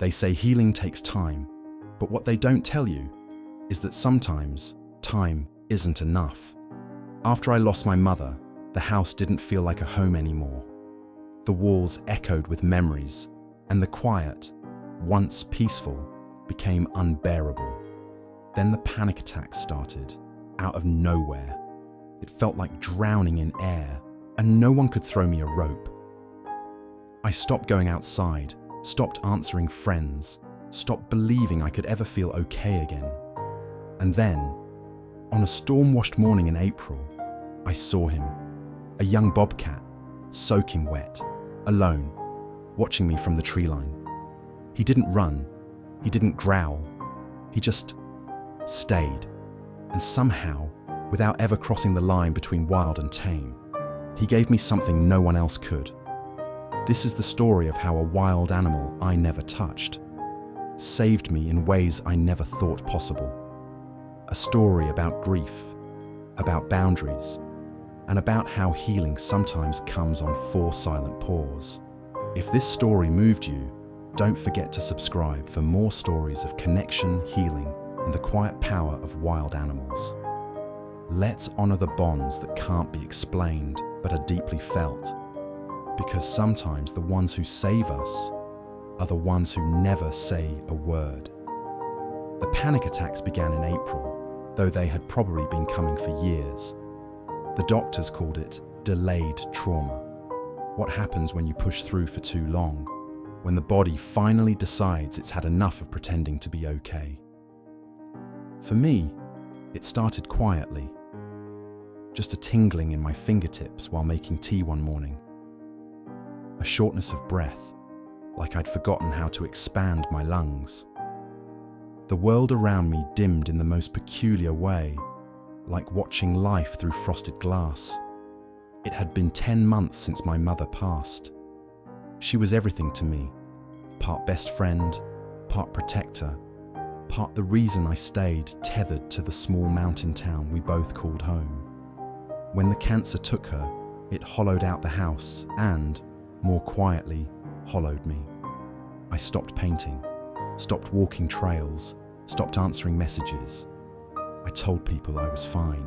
They say healing takes time, but what they don't tell you is that sometimes time isn't enough. After I lost my mother, the house didn't feel like a home anymore. The walls echoed with memories, and the quiet, once peaceful, became unbearable. Then the panic attacks started, out of nowhere. It felt like drowning in air, and no one could throw me a rope. I stopped going outside, stopped answering friends, stopped believing I could ever feel okay again. And then, on a storm-washed morning in April, I saw him, a young bobcat, soaking wet, alone, watching me from the tree line. He didn't run, he didn't growl, he just stayed. And somehow, without ever crossing the line between wild and tame, he gave me something no one else could. This is the story of how a wild animal I never touched saved me in ways I never thought possible. A story about grief, about boundaries, and about how healing sometimes comes on 4 silent paws. If this story moved you, don't forget to subscribe for more stories of connection, healing, and the quiet power of wild animals. Let's honor the bonds that can't be explained but are deeply felt, because sometimes the ones who save us are the ones who never say a word. The panic attacks began in April, though they had probably been coming for years. The doctors called it delayed trauma. What happens when you push through for too long, when the body finally decides it's had enough of pretending to be okay? For me, it started quietly. Just a tingling in my fingertips while making tea one morning. A shortness of breath, like I'd forgotten how to expand my lungs. The world around me dimmed in the most peculiar way, like watching life through frosted glass. It had been 10 months since my mother passed. She was everything to me, part best friend, part protector, part the reason I stayed tethered to the small mountain town we both called home. When the cancer took her, it hollowed out the house and, more quietly, hollowed me. I stopped painting, stopped walking trails, stopped answering messages. I told people I was fine,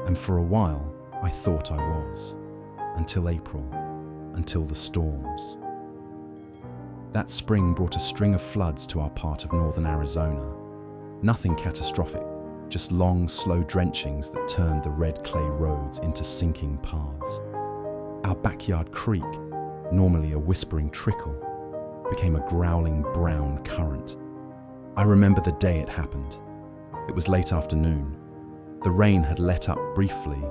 and for a while I thought I was, until April, until the storms. That spring brought a string of floods to our part of northern Arizona. Nothing catastrophic, just long, slow drenchings that turned the red clay roads into sinking paths. Our backyard creek, normally a whispering trickle, became a growling brown current. I remember the day it happened. It was late afternoon. The rain had let up briefly,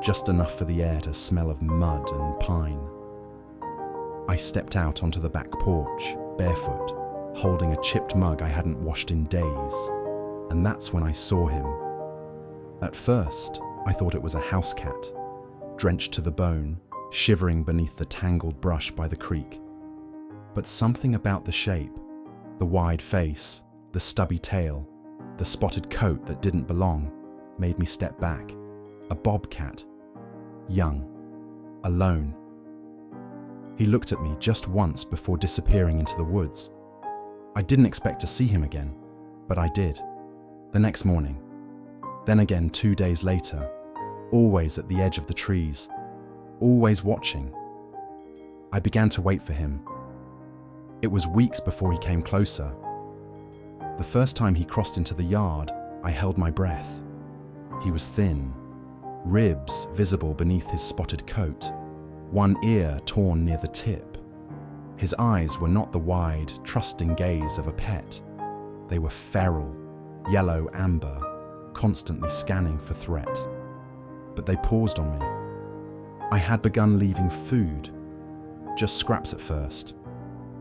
just enough for the air to smell of mud and pine. I stepped out onto the back porch, barefoot, holding a chipped mug I hadn't washed in days, and that's when I saw him. At first, I thought it was a house cat, drenched to the bone, shivering beneath the tangled brush by the creek. But something about the shape, the wide face, the stubby tail, the spotted coat that didn't belong, made me step back. A bobcat, young, alone. He looked at me just once before disappearing into the woods. I didn't expect to see him again, but I did. The next morning. Then again 2 days later, always at the edge of the trees, always watching. I began to wait for him. It was weeks before he came closer. The first time he crossed into the yard, I held my breath. He was thin, ribs visible beneath his spotted coat, one ear torn near the tip. His eyes were not the wide, trusting gaze of a pet. They were feral, yellow-amber, constantly scanning for threat. But they paused on me. I had begun leaving food, just scraps at first.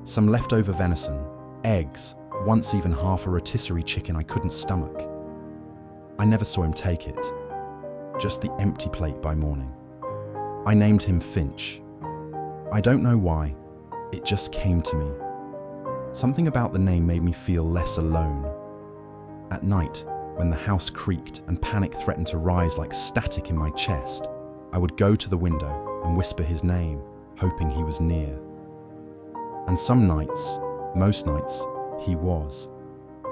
Some leftover venison, eggs, once even half a rotisserie chicken I couldn't stomach. I never saw him take it, just the empty plate by morning. I named him Finch. I don't know why, it just came to me. Something about the name made me feel less alone. At night, when the house creaked and panic threatened to rise like static in my chest, I would go to the window and whisper his name, hoping he was near. And some nights, most nights, he was.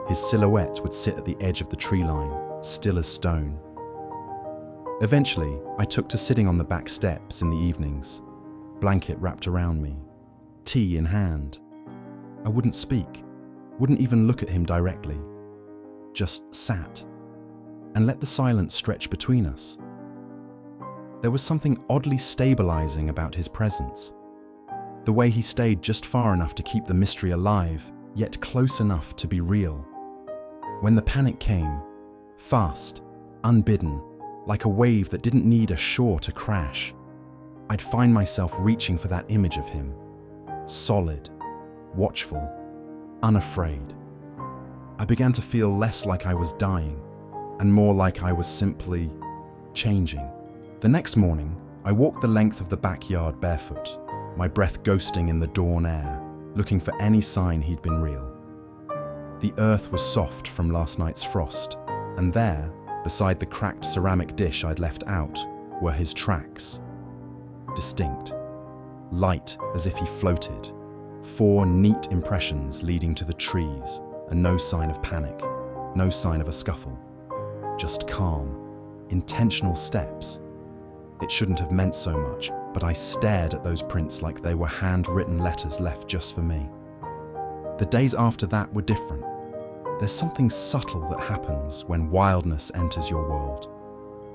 His silhouette would sit at the edge of the tree line, still as stone. Eventually, I took to sitting on the back steps in the evenings, blanket wrapped around me, tea in hand. I wouldn't speak, wouldn't even look at him directly, just sat and let the silence stretch between us. There was something oddly stabilizing about his presence. The way he stayed just far enough to keep the mystery alive, yet close enough to be real. When the panic came, fast, unbidden, like a wave that didn't need a shore to crash, I'd find myself reaching for that image of him, solid, watchful, unafraid. I began to feel less like I was dying, and more like I was simply changing. The next morning, I walked the length of the backyard barefoot, my breath ghosting in the dawn air, looking for any sign he'd been real. The earth was soft from last night's frost, and there, beside the cracked ceramic dish I'd left out, were his tracks. Distinct, light as if he floated, 4 neat impressions leading to the trees, and no sign of panic, no sign of a scuffle. Just calm, intentional steps. It shouldn't have meant so much, but I stared at those prints like they were handwritten letters left just for me. The days after that were different. There's something subtle that happens when wildness enters your world.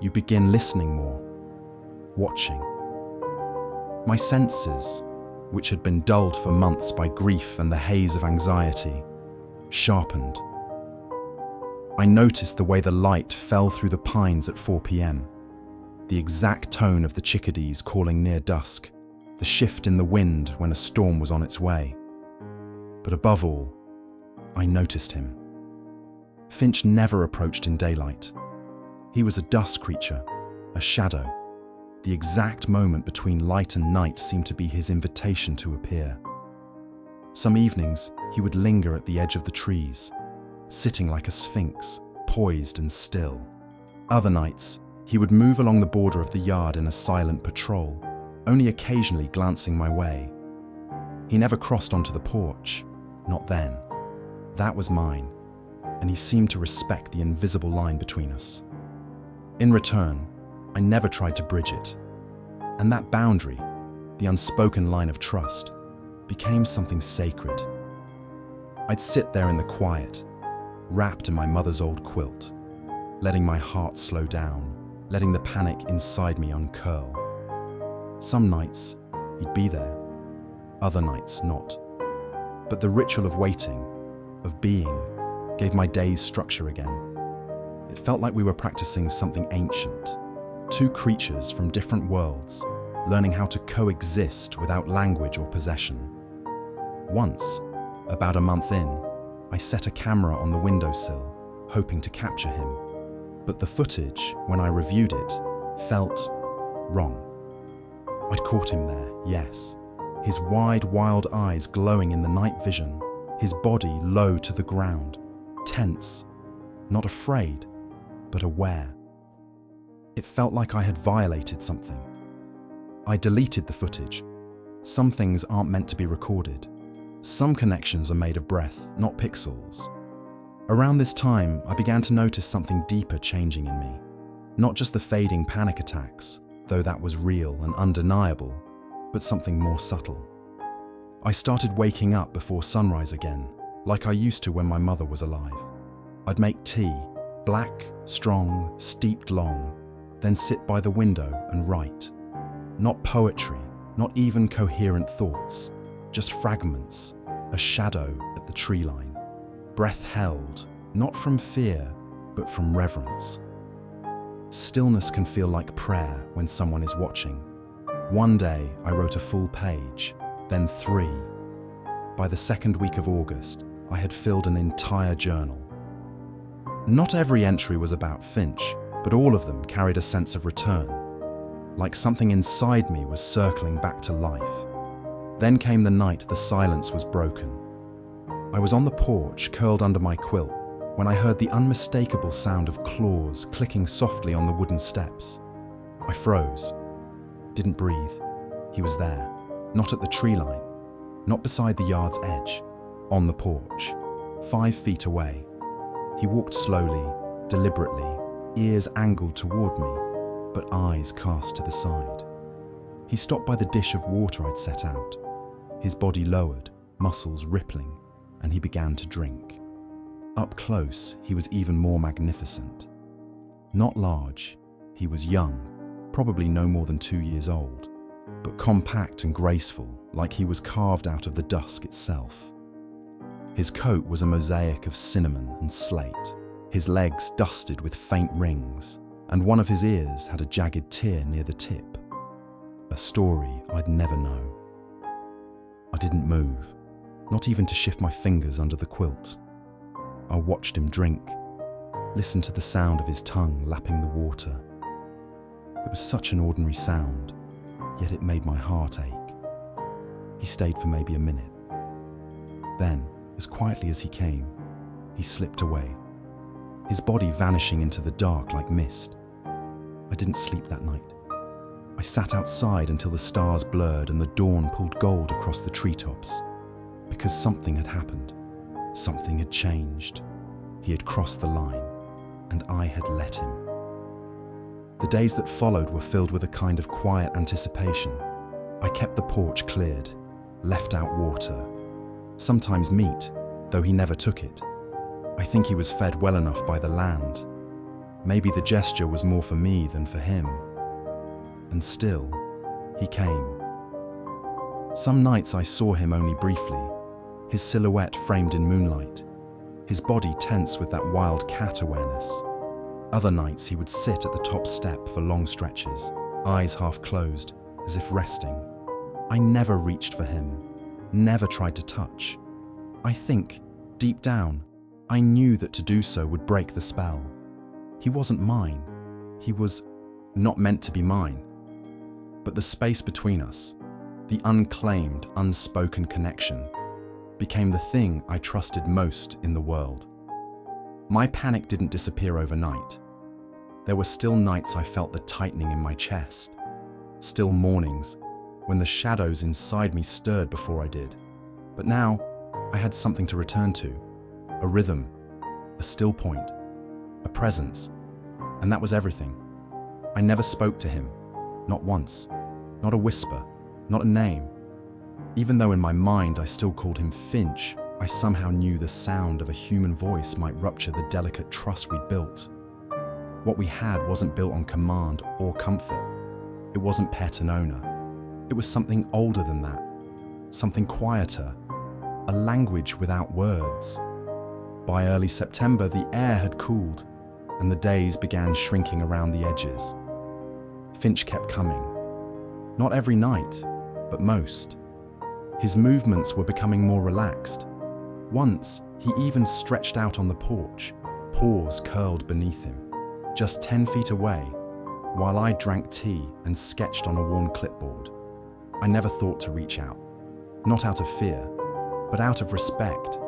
You begin listening more, watching. My senses, which had been dulled for months by grief and the haze of anxiety, sharpened. I noticed the way the light fell through the pines at 4 p.m., the exact tone of the chickadees calling near dusk, the shift in the wind when a storm was on its way. But above all, I noticed him. Finch never approached in daylight. He was a dusk creature, a shadow. The exact moment between light and night seemed to be his invitation to appear. Some evenings, he would linger at the edge of the trees, sitting like a sphinx, poised and still. Other nights, he would move along the border of the yard in a silent patrol, only occasionally glancing my way. He never crossed onto the porch, not then. That was mine, and he seemed to respect the invisible line between us. In return, I never tried to bridge it, and that boundary, the unspoken line of trust, became something sacred. I'd sit there in the quiet, wrapped in my mother's old quilt, letting my heart slow down, letting the panic inside me uncurl. Some nights, he'd be there, other nights not. But the ritual of waiting, of being, gave my days structure again. It felt like we were practicing something ancient. 2 creatures from different worlds, learning how to coexist without language or possession. Once, about a month in, I set a camera on the windowsill, hoping to capture him. But the footage, when I reviewed it, felt wrong. I'd caught him there, yes. His wide, wild eyes glowing in the night vision, his body low to the ground, tense, not afraid, but aware. It felt like I had violated something. I deleted the footage. Some things aren't meant to be recorded. Some connections are made of breath, not pixels. Around this time, I began to notice something deeper changing in me. Not just the fading panic attacks, though that was real and undeniable, but something more subtle. I started waking up before sunrise again, like I used to when my mother was alive. I'd make tea, black, strong, steeped long, then sit by the window and write. Not poetry, not even coherent thoughts, just fragments, a shadow at the tree line. Breath held, not from fear, but from reverence. Stillness can feel like prayer when someone is watching. One day, I wrote a full page, then 3. By the 2nd week of August, I had filled an entire journal. Not every entry was about Finch, but all of them carried a sense of return, like something inside me was circling back to life. Then came the night the silence was broken. I was on the porch, curled under my quilt, when I heard the unmistakable sound of claws clicking softly on the wooden steps. I froze, didn't breathe. He was there, not at the tree line, not beside the yard's edge, on the porch. 5 feet away. He walked slowly, deliberately, ears angled toward me, but eyes cast to the side. He stopped by the dish of water I'd set out. His body lowered, muscles rippling, and he began to drink. Up close, he was even more magnificent. Not large, he was young, probably no more than 2 years old, but compact and graceful, like he was carved out of the dusk itself. His coat was a mosaic of cinnamon and slate, his legs dusted with faint rings, and one of his ears had a jagged tear near the tip. A story I'd never know. I didn't move, not even to shift my fingers under the quilt. I watched him drink, listened to the sound of his tongue lapping the water. It was such an ordinary sound, yet it made my heart ache. He stayed for maybe a minute. Then, as quietly as he came, he slipped away, his body vanishing into the dark like mist. I didn't sleep that night. I sat outside until the stars blurred and the dawn pulled gold across the treetops, because something had happened. Something had changed. He had crossed the line, and I had let him. The days that followed were filled with a kind of quiet anticipation. I kept the porch cleared, left out water, sometimes meat, though he never took it. I think he was fed well enough by the land. Maybe the gesture was more for me than for him. And still, he came. Some nights I saw him only briefly, his silhouette framed in moonlight, his body tense with that wild cat awareness. Other nights he would sit at the top step for long stretches, eyes half closed, as if resting. I never reached for him, never tried to touch. I think, deep down, I knew that to do so would break the spell. He wasn't mine. He was not meant to be mine. But the space between us, the unclaimed, unspoken connection, became the thing I trusted most in the world. My panic didn't disappear overnight. There were still nights I felt the tightening in my chest, still mornings when the shadows inside me stirred before I did. But now, I had something to return to, a rhythm, a still point, a presence, and that was everything. I never spoke to him, not once, not a whisper, not a name. Even though in my mind I still called him Finch, I somehow knew the sound of a human voice might rupture the delicate trust we'd built. What we had wasn't built on command or comfort. It wasn't pet and owner. It was something older than that, something quieter, a language without words. By early September, the air had cooled, and the days began shrinking around the edges. Finch kept coming. Not every night, but most. His movements were becoming more relaxed. Once, he even stretched out on the porch, paws curled beneath him, just 10 feet away, while I drank tea and sketched on a worn clipboard. I never thought to reach out, not out of fear, but out of respect,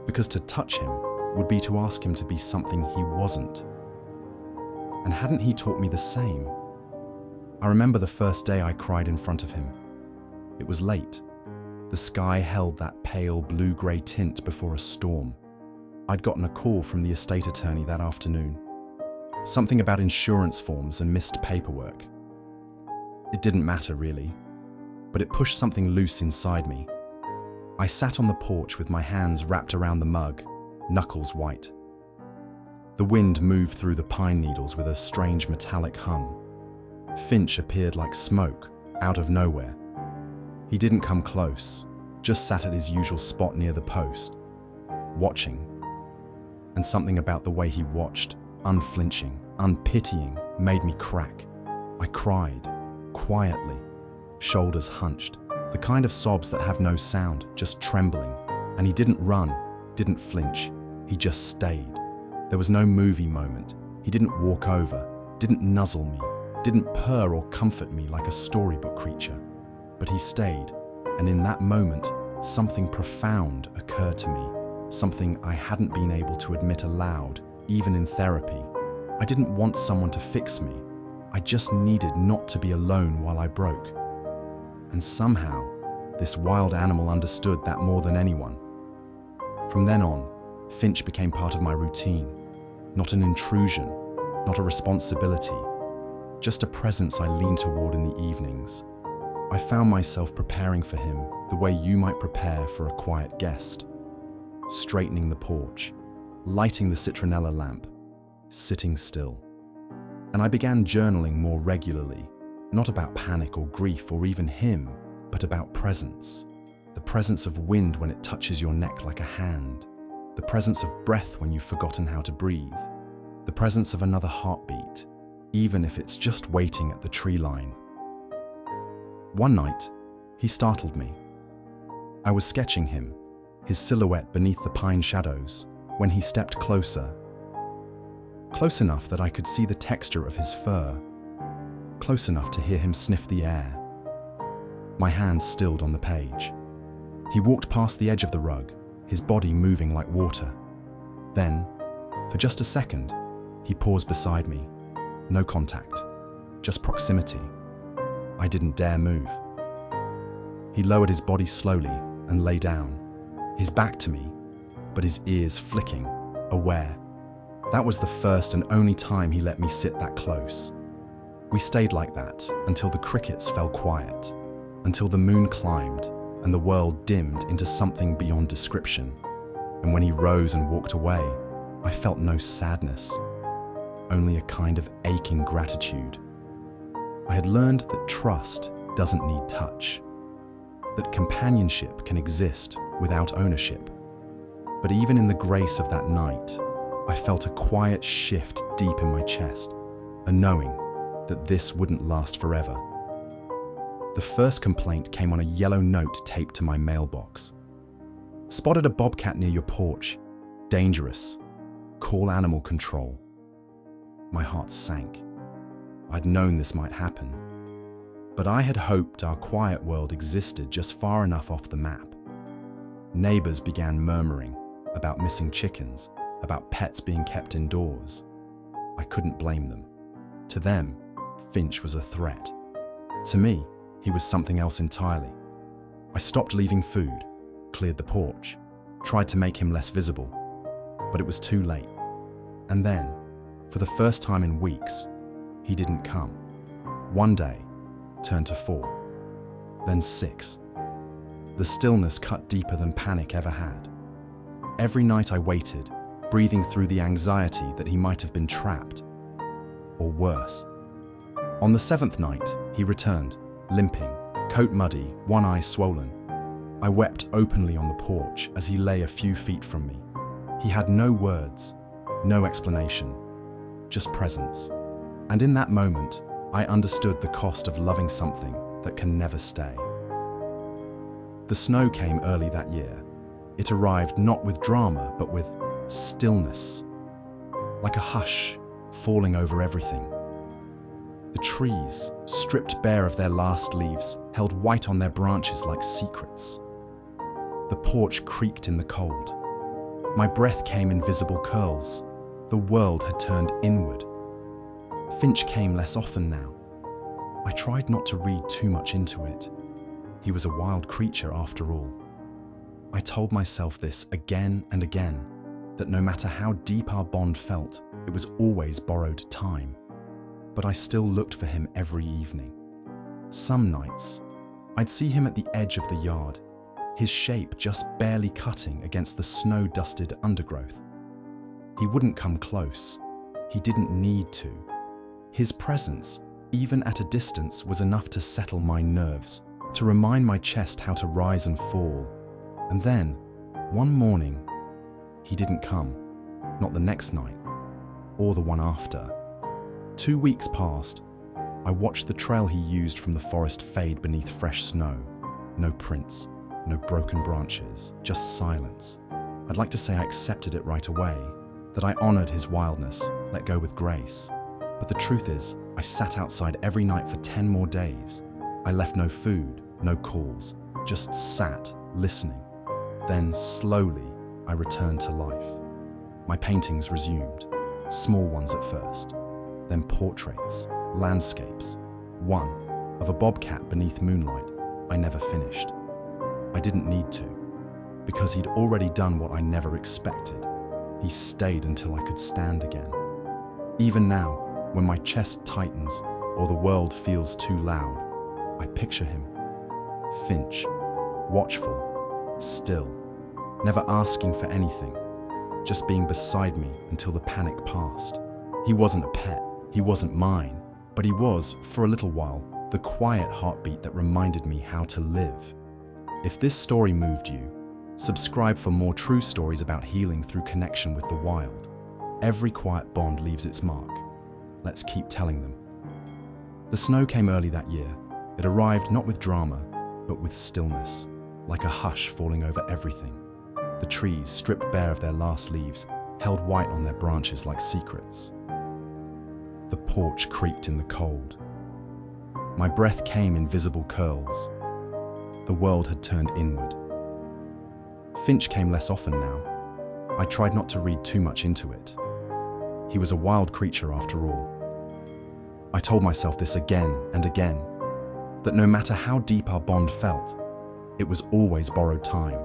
because to touch him would be to ask him to be something he wasn't. And hadn't he taught me the same? I remember the first day I cried in front of him. It was late. The sky held that pale blue-grey tint before a storm. I'd gotten a call from the estate attorney that afternoon. Something about insurance forms and missed paperwork. It didn't matter really, but it pushed something loose inside me. I sat on the porch with my hands wrapped around the mug, knuckles white. The wind moved through the pine needles with a strange metallic hum. Finch appeared like smoke, out of nowhere. He didn't come close, just sat at his usual spot near the post, watching. And something about the way he watched, unflinching, unpitying, made me crack. I cried, quietly, shoulders hunched, the kind of sobs that have no sound, just trembling. And he didn't run, didn't flinch, he just stayed. There was no movie moment. He didn't walk over, didn't nuzzle me, didn't purr or comfort me like a storybook creature. But he stayed, and in that moment, something profound occurred to me, something I hadn't been able to admit aloud, even in therapy. I didn't want someone to fix me. I just needed not to be alone while I broke. And somehow, this wild animal understood that more than anyone. From then on, Finch became part of my routine, not an intrusion, not a responsibility, just a presence I leaned toward in the evenings. I found myself preparing for him the way you might prepare for a quiet guest, straightening the porch, lighting the citronella lamp, sitting still. And I began journaling more regularly, not about panic or grief or even him, but about presence. The presence of wind when it touches your neck like a hand. The presence of breath when you've forgotten how to breathe. The presence of another heartbeat, even if it's just waiting at the tree line. One night, he startled me. I was sketching him, his silhouette beneath the pine shadows, when he stepped closer. Close enough that I could see the texture of his fur. Close enough to hear him sniff the air. My hand stilled on the page. He walked past the edge of the rug, his body moving like water. Then, for just a second, he paused beside me. No contact, just proximity. I didn't dare move. He lowered his body slowly and lay down, his back to me, but his ears flicking, aware. That was the first and only time he let me sit that close. We stayed like that until the crickets fell quiet, until the moon climbed and the world dimmed into something beyond description. And when he rose and walked away, I felt no sadness, only a kind of aching gratitude. I had learned that trust doesn't need touch, that companionship can exist without ownership. But even in the grace of that night, I felt a quiet shift deep in my chest, a knowing that this wouldn't last forever. The first complaint came on a yellow note taped to my mailbox. Spotted a bobcat near your porch. Dangerous. Call animal control. My heart sank. I'd known this might happen. But I had hoped our quiet world existed just far enough off the map. Neighbors began murmuring about missing chickens, about pets being kept indoors. I couldn't blame them. To them, Finch was a threat. To me, he was something else entirely. I stopped leaving food, cleared the porch, tried to make him less visible, but it was too late. And then, for the first time in weeks, he didn't come. One day turned to 4, then 6. The stillness cut deeper than panic ever had. Every night I waited, breathing through the anxiety that he might have been trapped, or worse. On the 7th night, he returned, limping, coat muddy, one eye swollen. I wept openly on the porch as he lay a few feet from me. He had no words, no explanation, just presence. And in that moment, I understood the cost of loving something that can never stay. The snow came early that year. It arrived not with drama, but with stillness, like a hush falling over everything. The trees, stripped bare of their last leaves, held white on their branches like secrets. The porch creaked in the cold. My breath came in visible curls. The world had turned inward. Finch came less often now. I tried not to read too much into it. He was a wild creature after all. I told myself this again and again, that no matter how deep our bond felt, it was always borrowed time. But I still looked for him every evening. Some nights, I'd see him at the edge of the yard, his shape just barely cutting against the snow-dusted undergrowth. He wouldn't come close. He didn't need to. His presence, even at a distance, was enough to settle my nerves, to remind my chest how to rise and fall. And then, one morning, he didn't come. Not the next night, or the one after. 2 weeks passed. I watched the trail he used from the forest fade beneath fresh snow. No prints, no broken branches, just silence. I'd like to say I accepted it right away, that I honored his wildness, let go with grace. But the truth is, I sat outside every night for 10 more days. I left no food, no calls, just sat, listening. Then, slowly, I returned to life. My paintings resumed, small ones at first, then portraits, landscapes. One, of a bobcat beneath moonlight, I never finished. I didn't need to, because he'd already done what I never expected. He stayed until I could stand again. Even now, when my chest tightens or the world feels too loud, I picture him. Finch, watchful, still, never asking for anything, just being beside me until the panic passed. He wasn't a pet, he wasn't mine, but he was, for a little while, the quiet heartbeat that reminded me how to live. If this story moved you, subscribe for more true stories about healing through connection with the wild. Every quiet bond leaves its mark. Let's keep telling them. The snow came early that year. It arrived not with drama, but with stillness, like a hush falling over everything. The trees, stripped bare of their last leaves, held white on their branches like secrets. The porch creaked in the cold. My breath came in visible curls. The world had turned inward. Finch came less often now. I tried not to read too much into it. He was a wild creature after all. I told myself this again and again, that no matter how deep our bond felt, it was always borrowed time.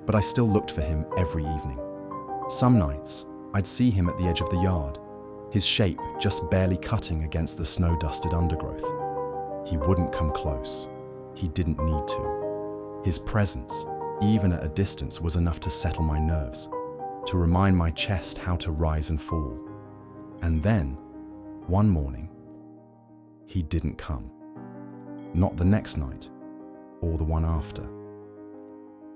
But I still looked for him every evening. Some nights, I'd see him at the edge of the yard, his shape just barely cutting against the snow-dusted undergrowth. He wouldn't come close. He didn't need to. His presence, even at a distance, was enough to settle my nerves, to remind my chest how to rise and fall. And then, one morning, he didn't come. Not the next night, or the one after.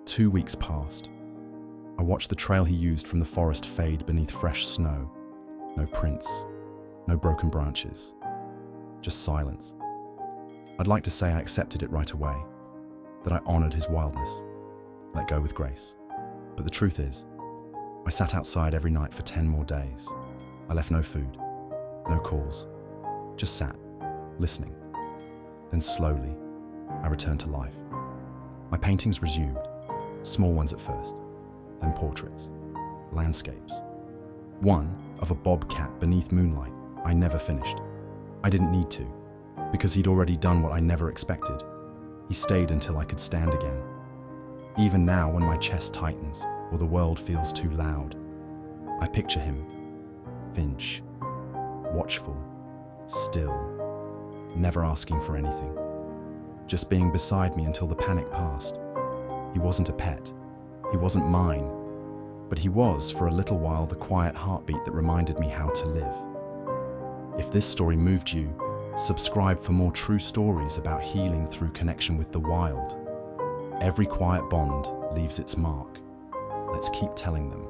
2 weeks passed. I watched the trail he used from the forest fade beneath fresh snow. No prints, no broken branches, just silence. I'd like to say I accepted it right away, that I honored his wildness, let go with grace. But the truth is, I sat outside every night for 10 more days. I left no food, no calls, just sat, listening. Then slowly, I returned to life. My paintings resumed, small ones at first, then portraits, landscapes. One of a bobcat beneath moonlight I never finished. I didn't need to, because he'd already done what I never expected. He stayed until I could stand again. Even now, when my chest tightens or the world feels too loud, I picture him, Finch, watchful, still, never asking for anything, just being beside me until the panic passed. He wasn't a pet, he wasn't mine, but he was, for a little while, the quiet heartbeat that reminded me how to live. If this story moved you, subscribe for more true stories about healing through connection with the wild. Every quiet bond leaves its mark. Let's keep telling them.